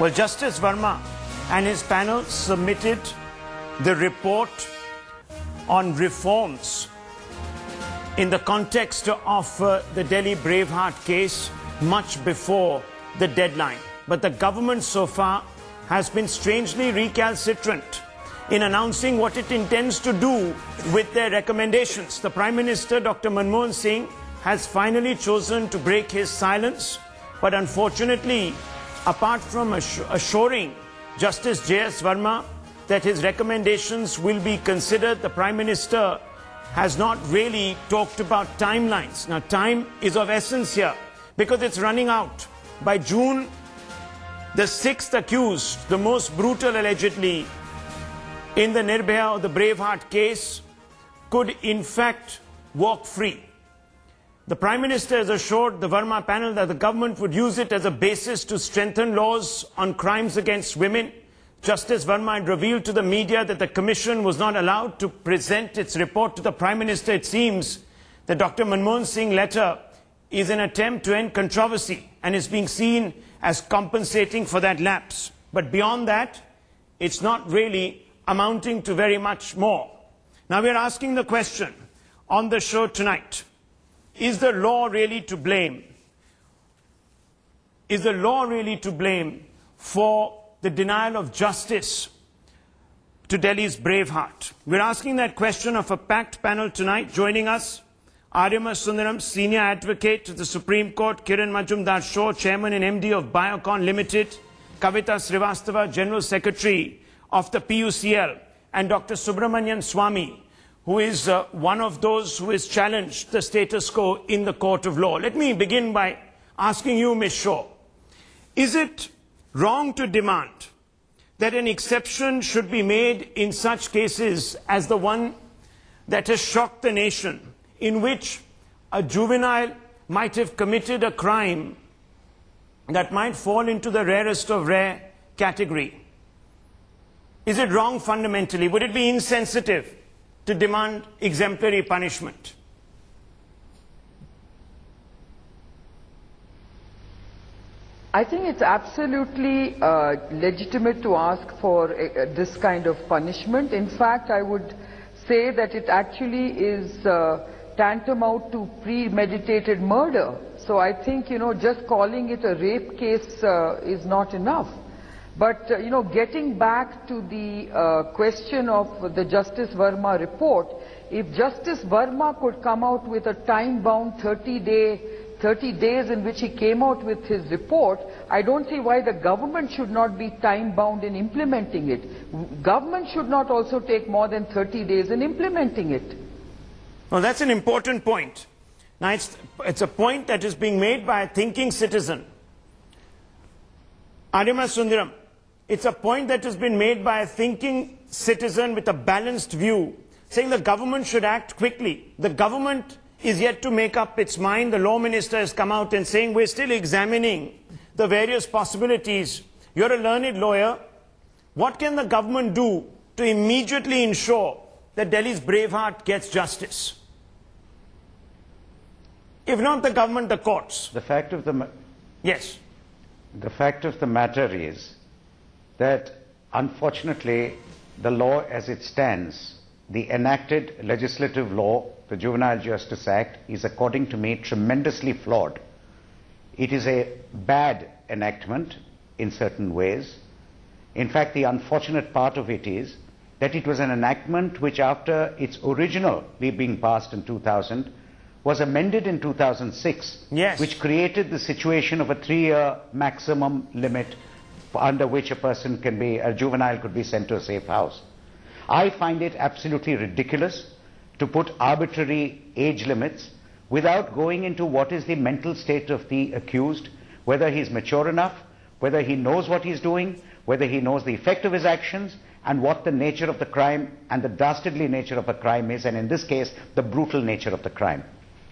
Well, Justice Verma and his panel submitted the report on reforms in the context of the Delhi Braveheart case much before the deadline. But the government so far has been strangely recalcitrant in announcing what it intends to do with their recommendations. The Prime Minister, Dr. Manmohan Singh, has finally chosen to break his silence. But unfortunately, apart from assuring Justice J.S. Verma that his recommendations will be considered, the Prime Minister has not really talked about timelines. Now, time is of essence here because it's running out. By June, the sixth accused, the most brutal allegedly, in the Nirbhaya or the Braveheart case, could in fact walk free. The Prime Minister has assured the Verma panel that the government would use it as a basis to strengthen laws on crimes against women. Justice Verma had revealed to the media that the Commission was not allowed to present its report to the Prime Minister. It seems that Dr. Manmohan Singh's letter is an attempt to end controversy and is being seen as compensating for that lapse. But beyond that, it's not really amounting to very much more. Now we're asking the question on the show tonight, is the law really to blame? Is the law really to blame for the denial of justice to Delhi's Braveheart? We're asking that question of a packed panel tonight. Joining us, Arima Sundaram, Senior Advocate to the Supreme Court, Kiran Majumdar-Shaw, Chairman and MD of Biocon Limited, Kavita Srivastava, General Secretary of the PUCL, and Dr. Subramanian Swamy, who is one of those who has challenged the status quo in the court of law. Let me begin by asking you, Ms. Shaw, is it wrong to demand that an exception should be made in such cases as the one that has shocked the nation, in which a juvenile might have committed a crime that might fall into the rarest of rare category? Is it wrong fundamentally? Would it be insensitive to demand exemplary punishment? I think it's absolutely legitimate to ask for this kind of punishment. In fact, I would say that it actually is tantamount to premeditated murder. So I think, just calling it a rape case is not enough. But, getting back to the question of the Justice Verma report, if Justice Verma could come out with a time-bound 30 days in which he came out with his report, I don't see why the government should not be time-bound in implementing it. Government should not also take more than 30 days in implementing it. Well, that's an important point. Now, it's a point that is being made by a thinking citizen. Arima Sundaram, it's a point that has been made by a thinking citizen with a balanced view, saying the government should act quickly. The government is yet to make up its mind. The law minister has come out and saying we're still examining the various possibilities. You're a learned lawyer. What can the government do to immediately ensure that Delhi's Braveheart gets justice? If not the government, the courts. The fact of the Yes. The fact of the matter is that, unfortunately, the law as it stands, the enacted legislative law, the Juvenile Justice Act, is, according to me, tremendously flawed. It is a bad enactment in certain ways. In fact, the unfortunate part of it is that it was an enactment which, after its originally being passed in 2000, was amended in 2006, yes, which created the situation of a 3-year maximum limit under which a juvenile could be sent to a safe house. I find it absolutely ridiculous to put arbitrary age limits without going into what is the mental state of the accused, whether he's mature enough, whether he knows what he's doing, whether he knows the effect of his actions, and what the nature of the crime and the dastardly nature of a crime is, and in this case, the brutal nature of the crime.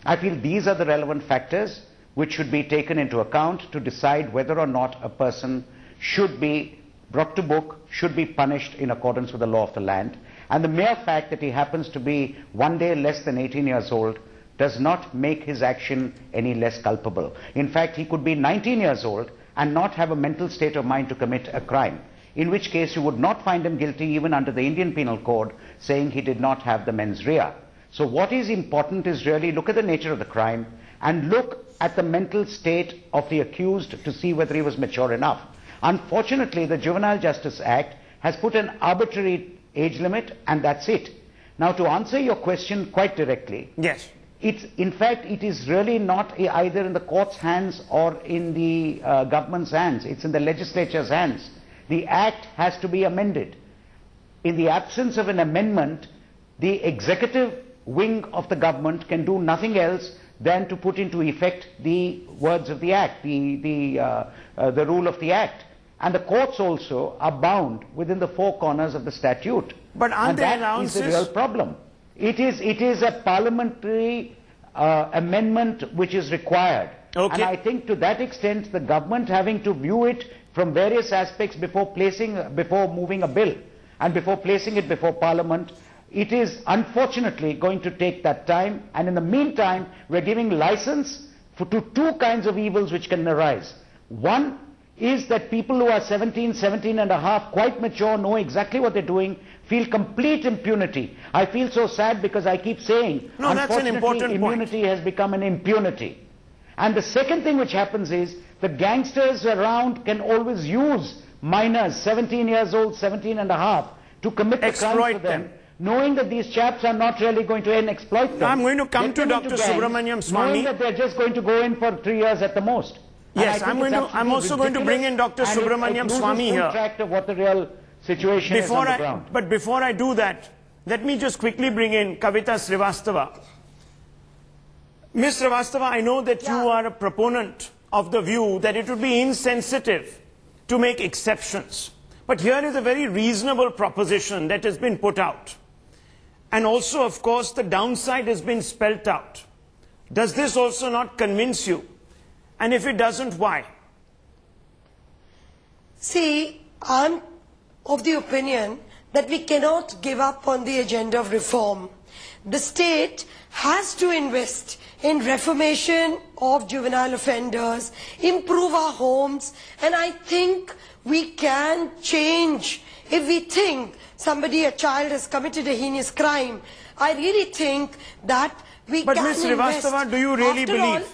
I feel these are the relevant factors which should be taken into account to decide whether or not a person should be brought to book, should be punished in accordance with the law of the land. And the mere fact that he happens to be one day less than 18 years old does not make his action any less culpable. In fact, he could be 19 years old and not have a mental state of mind to commit a crime, in which case you would not find him guilty even under the Indian Penal Code, saying he did not have the mens rea. So what is important is really look at the nature of the crime and look at the mental state of the accused to see whether he was mature enough. Unfortunately, the Juvenile Justice Act has put an arbitrary age limit, and that's it. Now, to answer your question quite directly, yes, in fact, it is really not either in the court's hands or in the government's hands. It's in the legislature's hands. The act has to be amended. In the absence of an amendment, the executive wing of the government can do nothing else than to put into effect the words of the act, the rule of the act. And the courts also are bound within the four corners of the statute. But aren't and there that allowances? is the real problem. It is a parliamentary amendment which is required. Okay. And I think to that extent the government having to view it from various aspects before moving a bill and before placing it before Parliament, it is unfortunately going to take that time, and in the meantime we're giving license to two kinds of evils which can arise. One is that people who are 17 and a half, quite mature, know exactly what they're doing, feel complete impunity. I feel so sad because I keep saying, no, that's an important immunity has become an impunity. And the second thing which happens is the gangsters around can always use minors, 17 years old, 17 and a half, to commit the crime for them, knowing that these chaps are not really going to exploit them. I'm going to come to Dr. Subramaniam Swamy. Knowing that they're just going to go in for 3 years at the most. Yes, I'm also going to bring in Dr. Subramaniam Swamy here. Track of what the real situation is on the ground. But before I do that, let me just quickly bring in Kavita Srivastava. Ms. Srivastava, I know that you are a proponent of the view that it would be insensitive to make exceptions. But here is a very reasonable proposition that has been put out. And also, of course, the downside has been spelt out. Does this also not convince you? And if it doesn't, why? See, I'm of the opinion that we cannot give up on the agenda of reform. The state has to invest in reformation of juvenile offenders, improve our homes, and I think we can change. If we think a child has committed a heinous crime, I really think that we can invest. But Ms. Srivastava, do you really believe?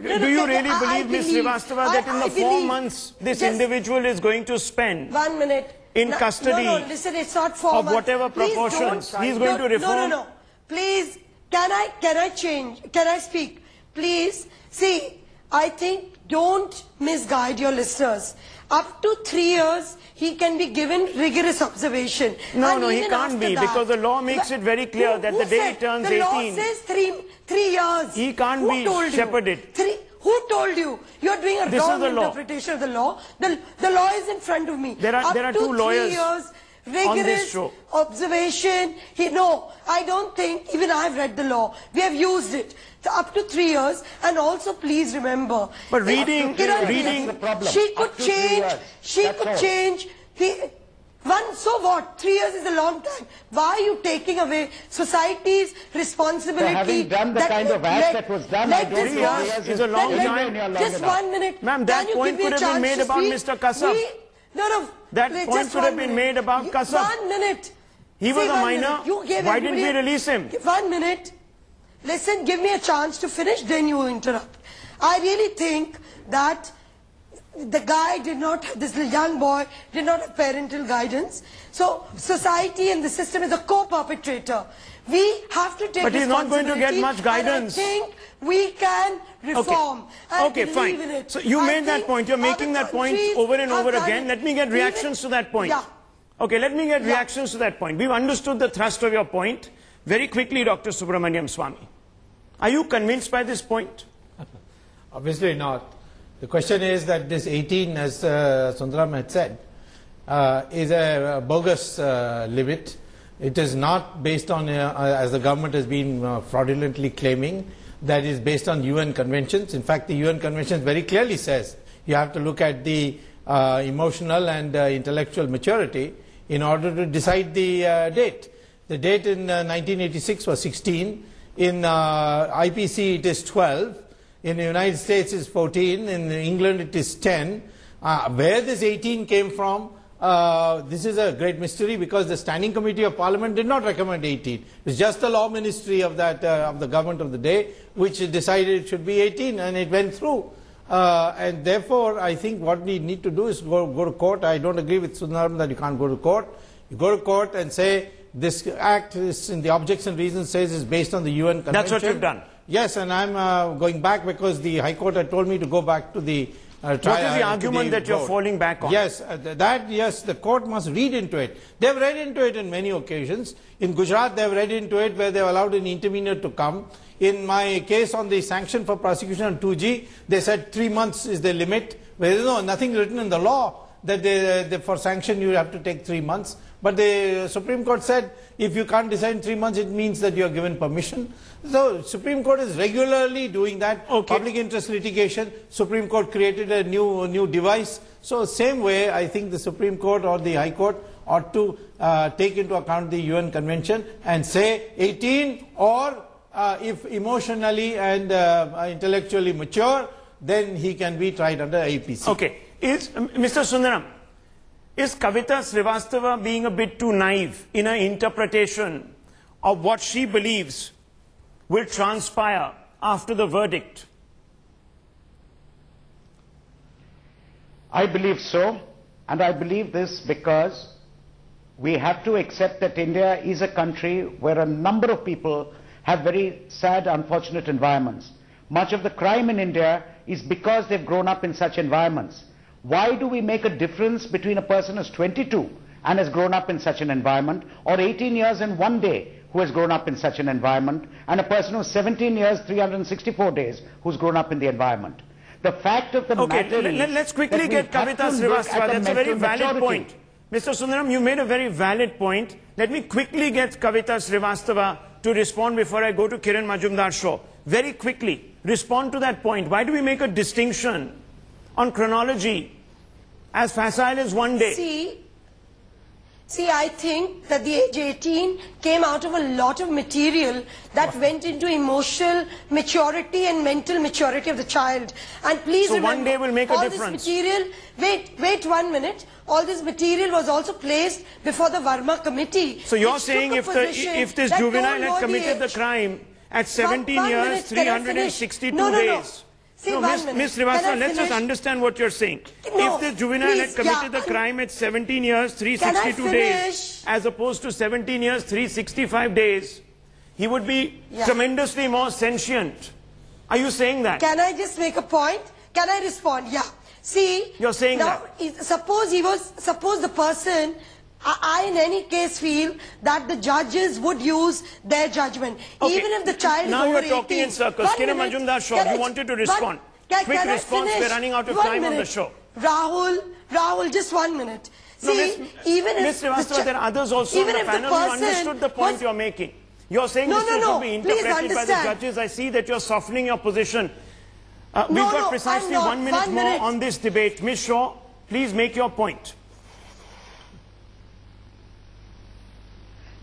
Do you really believe, Ms. Srivastava, that in the 4 months this individual is going to spend 1 minute in custody listen, it's not 4 months. of whatever proportions he is going to reform? No. Please, can I change? Can I speak? Please, see, I think don't misguide your listeners. Up to 3 years, he can be given rigorous observation. No, he can't be, because the law makes it very clear that the day he turns 18... The law says 3 years. He can't be shepherded. Who told you? You're doing a wrong interpretation of the law. The law is in front of me. There are two lawyers 3 years, rigorous observation. No, I don't think, even I've read the law. We have used it. So up to 3 years, and also please remember. But reading, she could change. So what? 3 years is a long time. Why are you taking away society's responsibility? So having done the kind of act that was done, I don't think 3 years is a long time. Just 1 minute. Ma'am, that point could have been made about Mr. Kasab. That point could have been made about Kasab. 1 minute. He was a minor. Why didn't we release him? 1 minute. Listen, give me a chance to finish, then you interrupt. I really think that the guy this young boy did not have parental guidance. So society and the system is a co-perpetrator. We have to take responsibility. But he's not going to get much guidance. I think we can reform. Okay, fine. So you made that point. You're making that point over and over again. Let me get reactions to that point. Yeah. Okay, let me get reactions to that point. We've understood the thrust of your point. Very quickly, Dr. Subramaniam Swamy. Are you convinced by this point? Obviously not. The question is that this 18, as Sundaram had said, is a bogus limit. It is not based on, as the government has been fraudulently claiming, that is based on UN conventions. In fact, the UN convention very clearly says you have to look at the emotional and intellectual maturity in order to decide the date. The date in 1986 was 16. In IPC it is 12. In the United States it's 14, in England it is 10. Where this 18 came from, this is a great mystery, because the Standing Committee of Parliament did not recommend 18. It's just the Law Ministry of that of the government of the day which decided it should be 18, and it went through. And therefore, I think what we need to do is go to court. I don't agree with Sundaram that you can't go to court. You go to court and say this act is, in the objects and reasons, says is based on the UN Convention. That's what you've done. Yes, and I'm going back because the High Court had told me to go back to the what is the argument that you're falling back on? Yes, yes, the court must read into it. They've read into it in many occasions. In Gujarat, they've read into it where they've allowed an intervener to come. In my case on the sanction for prosecution on 2G, they said 3 months is the limit. There is nothing written in the law that for sanction you have to take 3 months. But the Supreme Court said if you can't decide in 3 months, it means that you are given permission. So Supreme Court is regularly doing that. Okay. Public interest litigation, Supreme Court created a new device. So same way, I think the Supreme Court or the High Court ought to take into account the UN Convention and say 18, or if emotionally and intellectually mature, then he can be tried under IPC. Okay. Mr. Sundaram, is Kavita Srivastava being a bit too naive in her interpretation of what she believes will transpire after the verdict? I believe so, and I believe this because we have to accept that India is a country where a number of people have very sad, unfortunate environments. Much of the crime in India is because they've grown up in such environments. Why do we make a difference between a person who's 22 and has grown up in such an environment, or 18 years and 1 day who has grown up in such an environment, and a person who's 17 years, 364 days who's grown up in the environment? The fact of the matter is... Let's quickly get Kavita Srivastava. That's a very valid point. Mr. Sundaram, you made a very valid point. Let me quickly get Kavita Srivastava to respond before I go to Kiran Majumdar-Shaw. Very quickly, respond to that point. Why do we make a distinction on chronology as facile as 1 day? See, I think that the age 18 came out of a lot of material that went into emotional maturity and mental maturity of the child. And please so remember, 1 day will make a difference. This material, wait 1 minute. All this material was also placed before the Verma committee. So you're saying if this juvenile had committed the crime at 17 years, 362 days... See, no, Ms. Srivastava, let's just understand what you're saying. No, if the juvenile had committed the crime at 17 years, 362 days, as opposed to 17 years, 365 days, he would be tremendously more sentient. Are you saying that? Can I just make a point? Can I respond? Yeah. See, you're saying now, that. Suppose the person, I in any case feel that the judges would use their judgment. Okay. Even if the child is now over 18. Now you're talking in circles. Kiran Majumdar-Shaw, you wanted to respond. Quick response, we're running out of time on the show. Rahul, just 1 minute. See, even if... Ms. Srivastava, there are others also on the panel who understood the point you're making. You're saying this should be interpreted by the judges. I see that you're softening your position. We've got precisely 1 minute more on this debate. Ms. Shaw, please make your point.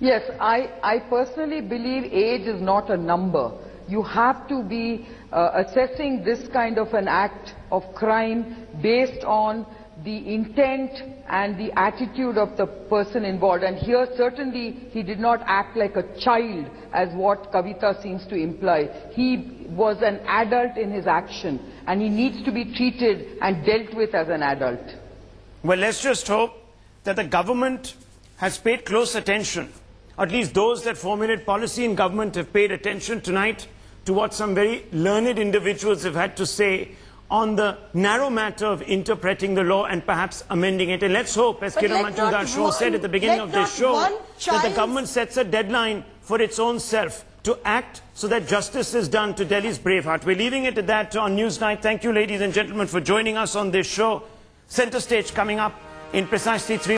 Yes, I personally believe age is not a number. You have to be assessing this kind of an act of crime based on the intent and the attitude of the person involved. And here certainly he did not act like a child, as what Kavita seems to imply. He was an adult in his action, and he needs to be treated and dealt with as an adult. Well, let's just hope that the government has paid close attention. At least those that formulate policy in government have paid attention tonight to what some very learned individuals have had to say on the narrow matter of interpreting the law and perhaps amending it. And let's hope, as Kiran Majumdar-Shaw said at the beginning of this show, that the government sets a deadline for its own self to act so that justice is done to Delhi's Braveheart. We're leaving it at that on Newsnight. Thank you, ladies and gentlemen, for joining us on this show. Center Stage coming up in precisely 3